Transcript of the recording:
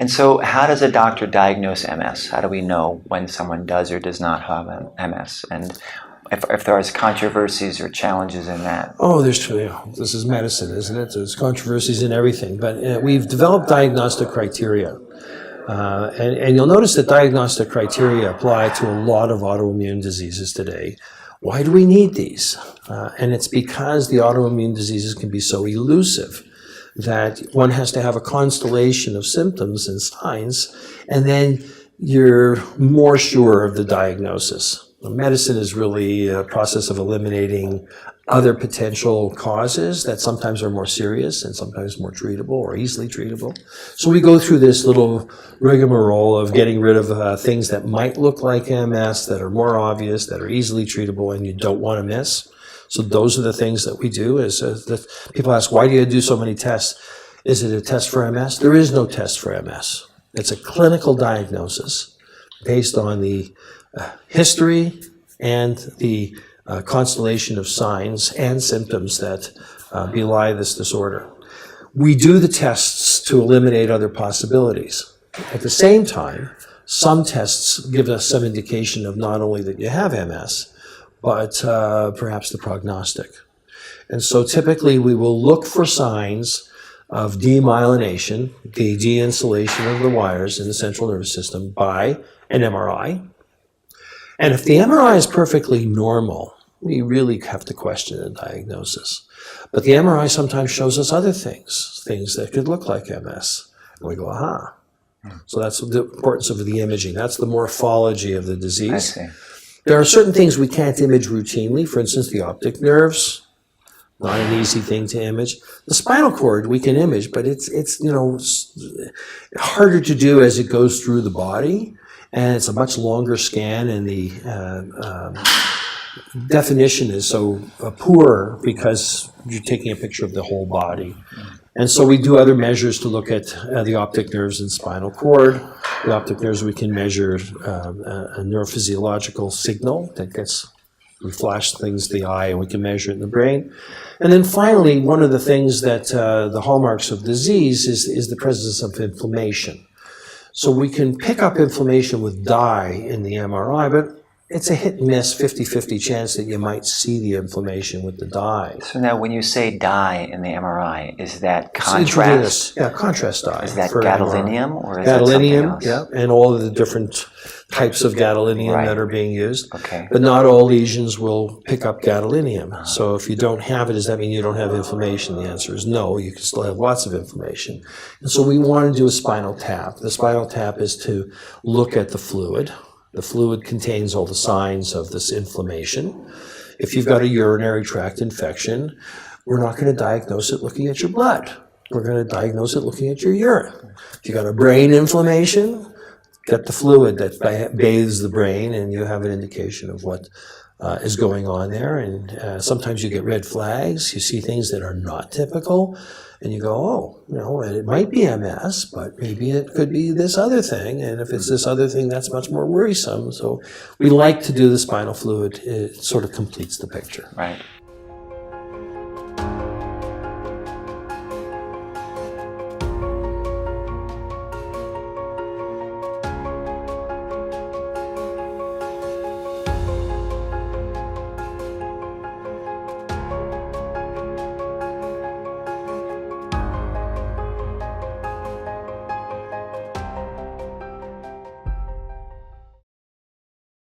And so how does a doctor diagnose MS? How do we know when someone does or does not have MS? And if there is controversies or challenges in that? Oh, this is medicine, isn't it? There's controversies in everything. But we've developed diagnostic criteria. And you'll notice that diagnostic criteria apply to a lot of autoimmune diseases today. Why do we need these? And it's because the autoimmune diseases can be so elusive that one has to have a constellation of symptoms and signs, and then you're more sure of the diagnosis. Medicine is really a process of eliminating other potential causes that sometimes are more serious and sometimes more treatable or easily treatable. So we go through this little rigmarole of getting rid of things that might look like MS, that are more obvious, that are easily treatable, and you don't want to miss. So those are the things that we do. That people ask, why do you do so many tests? Is it a test for MS? There is no test for MS. It's a clinical diagnosis based on the history and the constellation of signs and symptoms that belie this disorder. We do the tests to eliminate other possibilities. At the same time, some tests give us some indication of not only that you have MS, but perhaps the prognostic. And so typically we will look for signs of demyelination, the de-insulation of the wires in the central nervous system, by an MRI. And if the MRI is perfectly normal, we really have to question the diagnosis. But the MRI sometimes shows us other things that could look like MS. And we go, aha. So that's the importance of the imaging. That's the morphology of the disease. I see. There are certain things we can't image routinely. For instance, the optic nerves, not an easy thing to image. The spinal cord we can image, but it's harder to do as it goes through the body. And it's a much longer scan, and the definition is so poor because you're taking a picture of the whole body. And so we do other measures to look at the optic nerves and spinal cord. The optic nerves, we can measure a neurophysiological signal that we flash things to the eye, and we can measure it in the brain. And then finally, one of the things that the hallmarks of disease is the presence of inflammation. So we can pick up inflammation with dye in the MRI, but it's a hit and miss, 50-50 chance that you might see the inflammation with the dye. So now when you say dye in the MRI, is that contrast? Yeah, contrast dye. Is that gadolinium or is gadolinium, that something else? Yeah, and all of the different types of gadolinium Right. that are being used. Okay. But not all lesions will pick up gadolinium. So if you don't have it, does that mean you don't have inflammation? The answer is no. You can still have lots of inflammation. And so we want to do a spinal tap. The spinal tap is to look at the fluid. The fluid contains all the signs of this inflammation. If you've got a urinary tract infection, we're not going to diagnose it looking at your blood. We're going to diagnose it looking at your urine. If you've got a brain inflammation, get the fluid that bathes the brain, and you have an indication of what is going on there. And sometimes you get red flags. You see things that are not typical, and you go, oh, it might be MS, but maybe it could be this other thing. And if it's this other thing, that's much more worrisome. So we like to do the spinal fluid. It sort of completes the picture. Right.